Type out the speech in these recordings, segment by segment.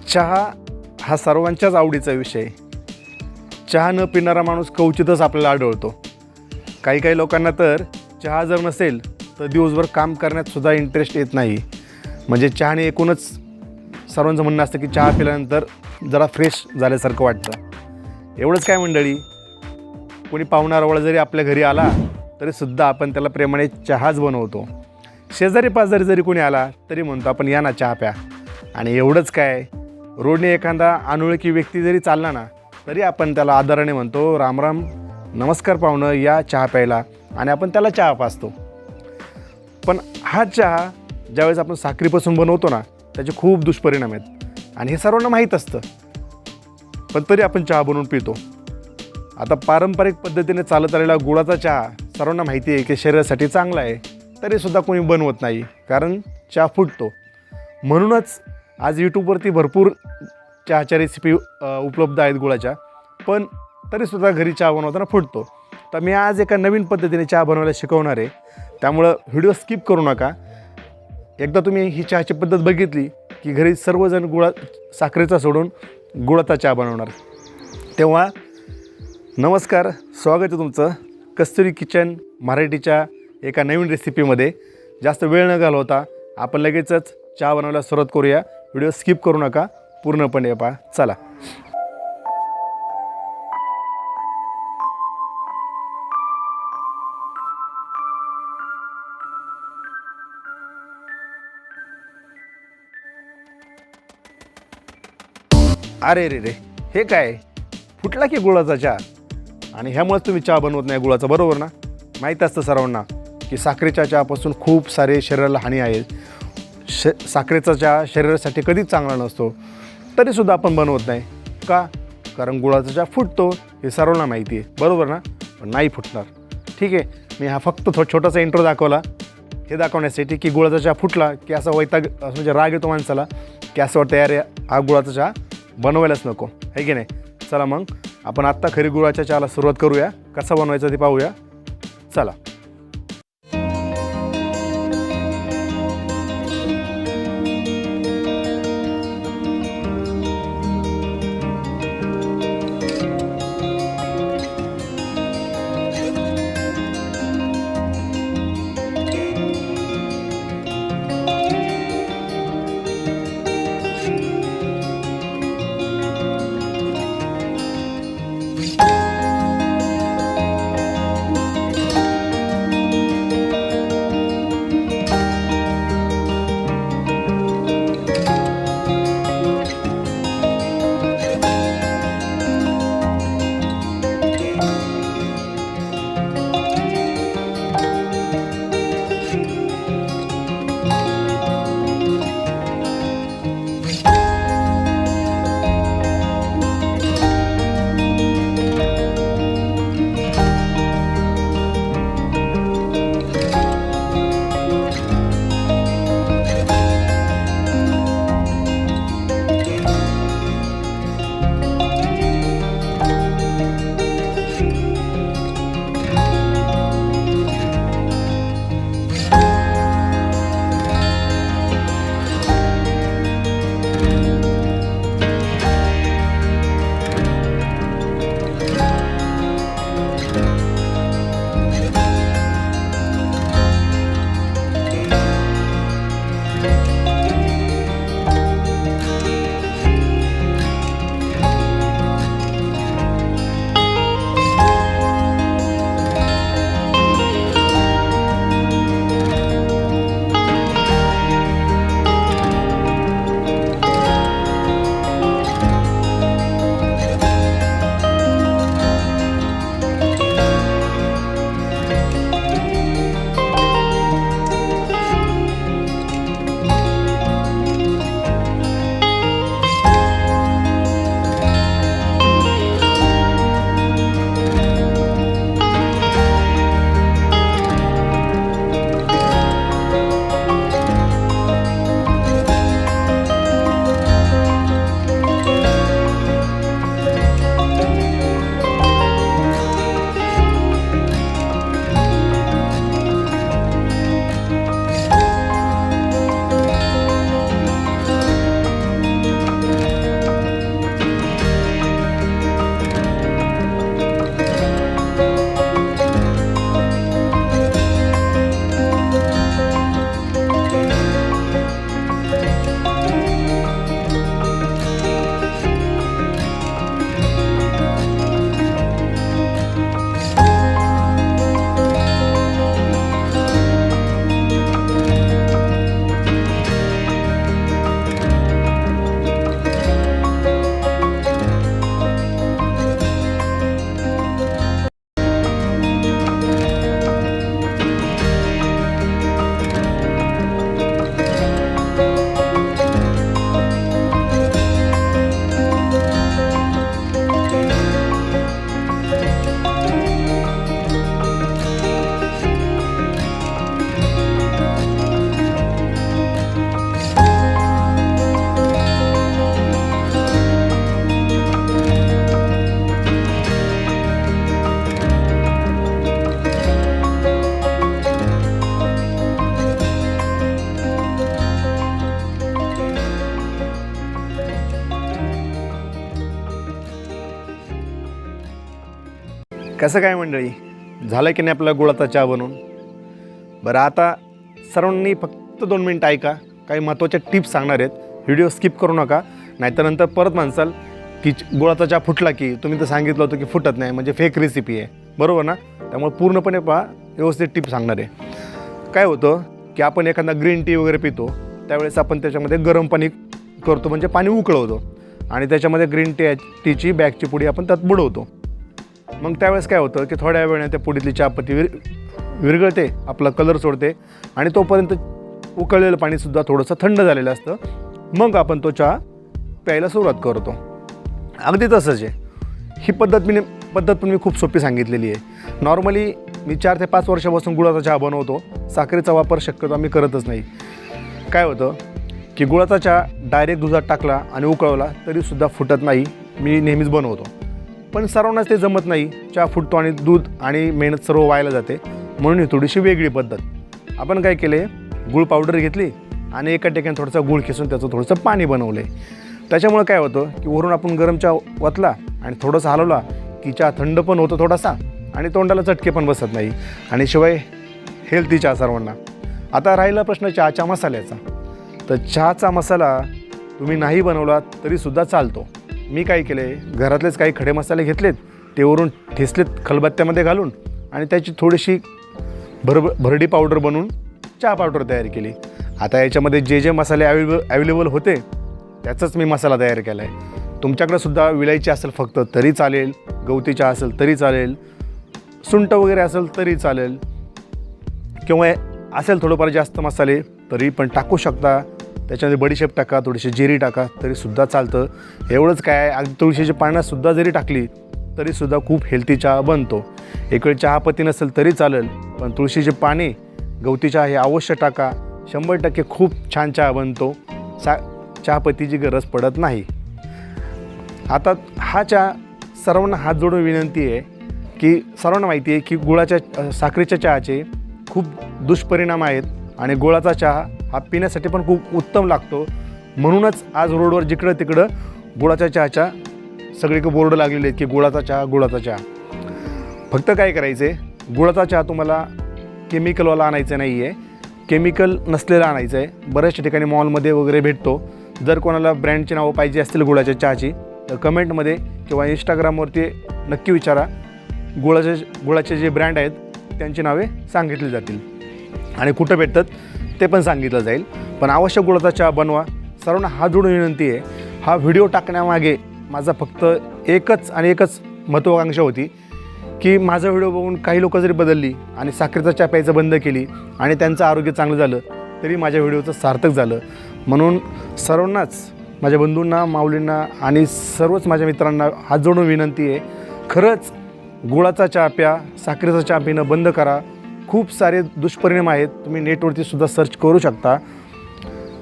चहा हा सर्वांच्याच आवडीचा विषय. चहा न पिणारा माणूस क्वचितच आपल्याला आढळतो. काही काही लोकांना तर चहा जर नसेल तर दिवसभर काम करण्यात सुद्धा इंटरेस्ट येत नाही. म्हणजे चहाने एकूणच सर्वांचं म्हणणं असतं की चहा पिल्यानंतर जरा फ्रेश झाल्यासारखं वाटतं. एवढंच काय मंडळी, कोणी पाहुणारावळा जरी आपल्या घरी आला तरीसुद्धा आपण त्याला प्रेमाने चहाच बनवतो. शेजारी पाजारी जरी कोणी आला तरी म्हणतो आपण या ना चहा प्या. आणि एवढंच काय, रोडने एखादा अनोळखी व्यक्ती जरी चालला ना तरी आपण त्याला आदराने म्हणतो रामराम, नमस्कार पाहुणं, या चहा प्यायला, आणि आपण त्याला चहा पाजतो. पण हा चहा ज्यावेळेस आपण साखरेपासून बनवतो ना त्याचे खूप दुष्परिणाम आहेत आणि हे सर्वांना माहीत असतं. पण तरी आपण चहा बनवून पितो. आता पारंपरिक पद्धतीने चालत आलेला गुळाचा चहा सर्वांना माहिती आहे की शरीरासाठी चांगला आहे, तरीसुद्धा कोणी बनवत नाही, कारण चहा फुटतो. म्हणूनच आज यूट्यूबवरती भरपूर चहाच्या रेसिपी उपलब्ध आहेत गुळाच्या, पण तरीसुद्धा घरी चहा बनवताना फुटतो. तर मी आज एका नवीन पद्धतीने चहा बनवायला शिकवणार आहे, त्यामुळं व्हिडिओ स्किप करू नका. एकदा तुम्ही ही चहाची पद्धत बघितली की घरी सर्वजण साखरेचा सोडून गुळाचा चहा बनवणार. तेव्हा नमस्कार, स्वागत आहे तुमचं कस्तुरी किचन मराठीच्या एका नवीन रेसिपीमध्ये. जास्त वेळ न घालवता आपण लगेचच चहा बनवायला सुरुवात करूया. व्हिडिओ स्किप करू नका, पूर्णपणे पहा. चला. अरे रे रे, हे काय, फुटला की गुळाचा चहा? आणि ह्यामुळेच तुम्ही चहा बनवत नाही गुळाचा, बरोबर ना? माहीत असतं सर्वांना की साखरेच्या चहापासून खूप सारे शरीराला हानी आहे. साखरेचा चहा शरीरासाठी कधीच चांगला नसतो, तरीसुद्धा आपण बनवत नाही का? कारण गुळाचा चहा फुटतो हे सर्वांना माहिती आहे, बरोबर ना? पण नाही फुटणार. ठीक आहे, मी हा फक्त छोटासा इंट्रो दाखवला हे दाखवण्यासाठी की गुळाचा चहा फुटला की असा वैताग, म्हणजे राग येतो माणसाला की असं वाटतं यार हा गुळाचा चहा बनवायलाच नको, आहे की नाही? चला मग आपण आत्ता खरी गुळाच्या चहाला सुरुवात करूया. कसा बनवायचा ते पाहूया. चला. कसं काय मंडळी, झालं की नाही आपला गुळाचा चहा बनवून? बरं, आता सर्वांनी फक्त 2 मिनिटं ऐका, काही महत्त्वाच्या टिप्स सांगणार आहेत. व्हिडिओ स्किप करू नका, नाहीतर नंतर परत म्हणसाल की गुळाचा चहा फुटला की तुम्ही तर सांगितलं होतं की फुटत नाही, म्हणजे फेक रेसिपी आहे, बरोबर ना? त्यामुळे पूर्णपणे पहा, व्यवस्थित टिप सांगणार आहे. काय होतं की आपण एखादा ग्रीन टी वगैरे पितो, त्यावेळेस आपण त्याच्यामध्ये गरम पाणी करतो, म्हणजे पाणी उकळवतो आणि त्याच्यामध्ये ग्रीन टीची बॅगची पुडी आपण त्यात बुडवतो. मग त्यावेळेस काय होतं की थोड्या वेळाने त्या पुडीतली चहापत्ती विरघळते, आपला कलर सोडते आणि तोपर्यंत उकळलेलं पाणीसुद्धा थोडंसं थंड झालेलं असतं. मग आपण तो चहा प्यायला सुरुवात करतो. अगदी तसंच आहे. ही पद्धत पण मी खूप सोपी सांगितलेली आहे. नॉर्मली मी 4 ते 5 वर्षापासून गुळाचा चहा बनवतो. साखरेचा वापर शक्यतो आम्ही करतच नाही. काय होतं की गुळाचा चहा डायरेक्ट दुधात टाकला आणि उकळवला तरीसुद्धा फुटत नाही. मी नेहमीच बनवतो, पण सर्वांनाच ते जमत नाही. चहा फुटतो आणि दूध आणि मेहनत सर्व वायाला जाते. म्हणून ही थोडीशी वेगळी पद्धत. आपण काय केले, गूळ पावडर घेतली आणि एका ठिकाणी थोडासा गूळ खिसून त्याचं थोडंसं पाणी बनवलं आहे. त्याच्यामुळे काय होतं की वरून आपण गरम चहा ओतला आणि थोडंसं हलवला की चहा थंड पण होतो थोडासा आणि तोंडाला चटके पण बसत नाही आणि शिवाय हेल्थी चहा सर्वांना. आता राहिला प्रश्न चहाच्या मसाल्याचा. तर चहाचा मसाला तुम्ही नाही बनवला तरीसुद्धा चालतो. मी काय केले, घरातलेच काही खडे मसाले घेतलेत, ते वरून ठेसलेत खलबत्त्यामध्ये घालून आणि त्याची थोडीशी भरडी पावडर बनवून चहा पावडर तयार केली. आता याच्यामध्ये जे जे मसाले अवेलेबल होते त्याचाच मी मसाला तयार केला आहे. तुमच्याकडे सुद्धा विलायची असेल फक्त तरी चालेल, गवती चहा असेल तरी चालेल, सुंठ वगैरे असेल तरी चालेल, किंवा असेल थोडंफार जास्त मसाले तरी पण टाकू शकता. त्याच्यामध्ये बडीशेप टाका, थोडीशी जिरी टाका तरीसुद्धा चालतं. एवढंच काय, अगदी तुळशीची पानंसुद्धा जरी टाकली तरीसुद्धा खूप हेल्थी चहा बनतो. एक वेळ चहापत्ती नसेल तरी चालेल, पण तुळशीची पाने, गवती चहा हे अवश्य टाका. 100% खूप छान चहा बनतो. चहापत्तीची गरज पडत नाही. आता हा चहा सर्वांना हात जोडून विनंती आहे की सर्वांना माहिती आहे की साखरेच्या चहाचे खूप दुष्परिणाम आहेत आणि गुळाचा चहा हा पिण्यासाठी पण खूप उत्तम लागतो. म्हणूनच आज रोडवर जिकडं तिकडं गुळाच्या चहाच्या सगळीकडे बोर्ड लागलेले आहेत की गुळाचा चहा. फक्त काय करायचं आहे, गुळाचा चहा तुम्हाला केमिकलवाला आणायचं नाही आहे, केमिकल नसलेला आणायचं आहे. बऱ्याचशा ठिकाणी मॉलमध्ये वगैरे भेटतो. जर कोणाला ब्रँडची नावं पाहिजे असतील गुळाच्या चहाची तर कमेंटमध्ये किंवा इंस्टाग्रामवरती नक्की विचारा. गुळाचे जे ब्रँड आहेत त्यांची नावे सांगितली जातील आणि कुठं भेटतात ते पण सांगितलं जाईल. पण अवश्य गुळाचा चहा बनवा. सर्वांना हात जोडून विनंती आहे. हा व्हिडिओ टाकण्यामागे माझा फक्त एकच महत्त्वाकांक्षा होती की माझा व्हिडिओ बघून काही लोकं जरी बदलली आणि साखरेचा चहा प्यायचं बंद केली आणि त्यांचं आरोग्य चांगलं झालं तरी माझ्या व्हिडिओचं सार्थक झालं. म्हणून सर्वांनाच, माझ्या बंधूंना, माऊलींना आणि सर्वच माझ्या मित्रांना हात जोडून विनंती आहे, खरंच गुळाचा चहा प्या, साखरेचा चहा पिणं बंद करा. खूप सारे दुष्परिणाम आहेत, तुम्ही नेटवरती सुद्धा सर्च करू शकता.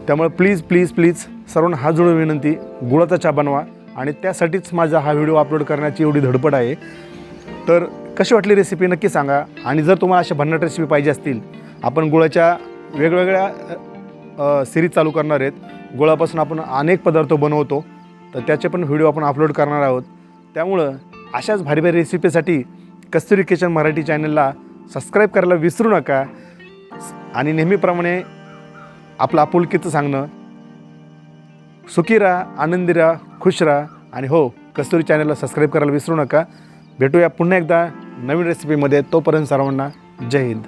त्यामुळे प्लीज सर्वांना हात जोडून विनंती, गुळाचा चहा बनवा. आणि त्यासाठीच माझा हा व्हिडिओ अपलोड करण्याची एवढी धडपड आहे. तर कशी वाटली रेसिपी नक्की सांगा. आणि जर तुम्हाला अशा भन्नाट रेसिपी पाहिजे असतील, आपण गुळाच्या वेगवेगळ्या सिरीज चालू करणार आहेत. गुळापासून आपण अनेक पदार्थ बनवतो, तर त्याचे पण व्हिडिओ आपण अपलोड करणार आहोत. त्यामुळं अशाच भारी भारी रेसिपीसाठी कस्तुरी किचन मराठी चॅनलला सबस्क्राईब करायला विसरू नका. आणि नेहमीप्रमाणे आपलं आपुलकीचं सांगणं, सुखी राहा, आनंदी राहा, खुश राहा. आणि हो, कस्तुरी चॅनलला सबस्क्राईब करायला विसरू नका. भेटूया पुन्हा एकदा नवीन रेसिपीमध्ये. तोपर्यंत सर्वांना जय हिंद.